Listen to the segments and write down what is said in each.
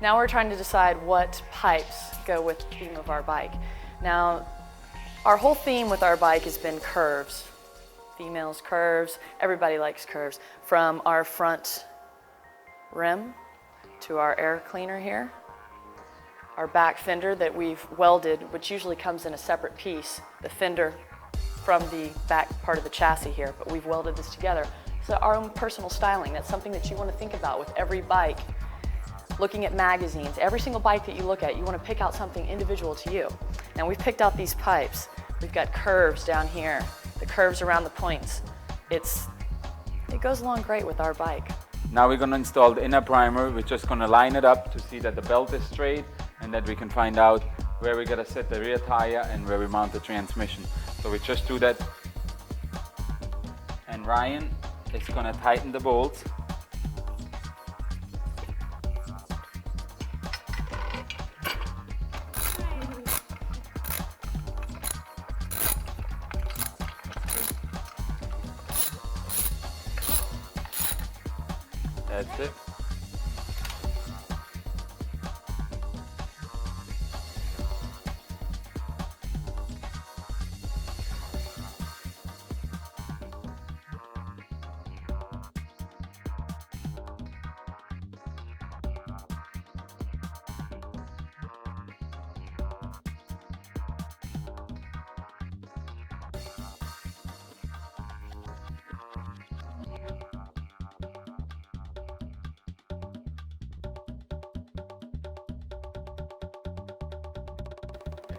Now we're trying to decide what pipes go with the theme of our bike. Now, our whole theme with our bike has been curves. Females, curves, everybody likes curves. From our front rim to our air cleaner here, our back fender that we've welded, which usually comes in a separate piece, the fender from the back part of the chassis here, but we've welded this together. So our own personal styling, that's something that you want to think about with every bike. Looking at magazines, every single bike that you look at, you want to pick out something individual to you. Now we've picked out these pipes. We've got curves down here, the curves around the points. It goes along great with our bike. Now we're going to install the inner primer. We're just going to line it up to see that the belt is straight and that we can find out where we're going to set the rear tire and where we mount the transmission. So we just do that. And Ryan is going to tighten the bolts. That's it.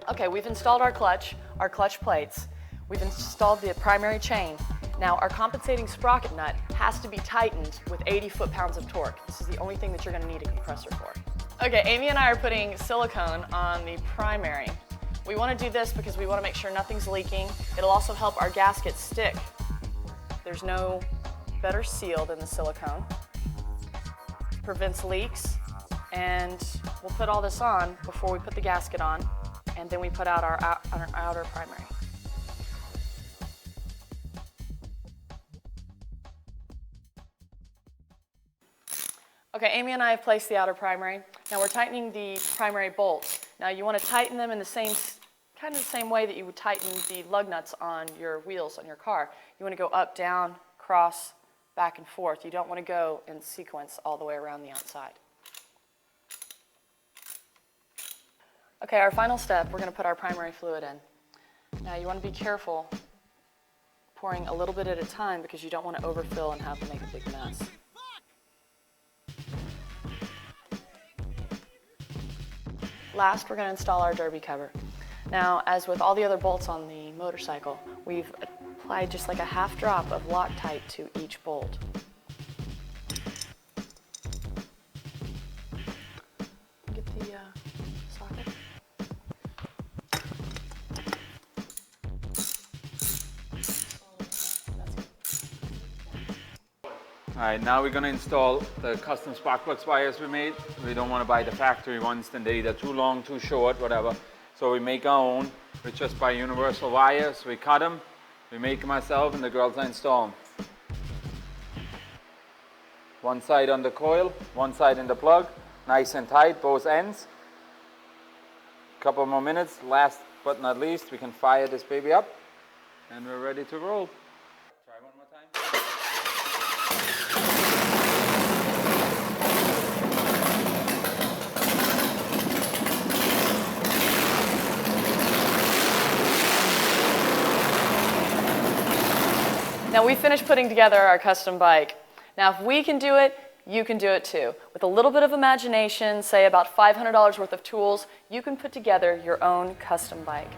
Okay, we've installed our clutch plates. We've installed the primary chain. Now our compensating sprocket nut has to be tightened with 80 foot-pounds of torque. This is the only thing that you're going to need a compressor for. Okay, Amy and I are putting silicone on the primary. We want to do this because we want to make sure nothing's leaking. It'll also help our gasket stick. There's no better seal than the silicone. Prevents leaks, and we'll put all this on before we put the gasket on. And then we put out our outer primary. Okay, Amy and I have placed the outer primary. Now we're tightening the primary bolts. Now you want to tighten them in the same, kind of the same way that you would tighten the lug nuts on your wheels on your car. You want to go up, down, cross, back and forth. You don't want to go in sequence all the way around the outside. Okay, our final step, we're going to put our primary fluid in. Now you want to be careful pouring a little bit at a time because you don't want to overfill and have to make a big mess. Last, we're going to install our derby cover. Now, as with all the other bolts on the motorcycle, we've applied just like a half drop of Loctite to each bolt. Get the socket. Alright, now we're going to install the custom spark plugs wires we made. We don't want to buy the factory ones, then they're either too long, too short, whatever. So we make our own. We just buy universal wires, we cut them, we make them ourselves, and the girls install them. One side on the coil, one side in the plug, nice and tight, both ends. Couple more minutes, last but not least, we can fire this baby up, and we're ready to roll. Try one more time. Now we finished putting together our custom bike. Now if we can do it, you can do it too. With a little bit of imagination, say about $500 worth of tools, you can put together your own custom bike.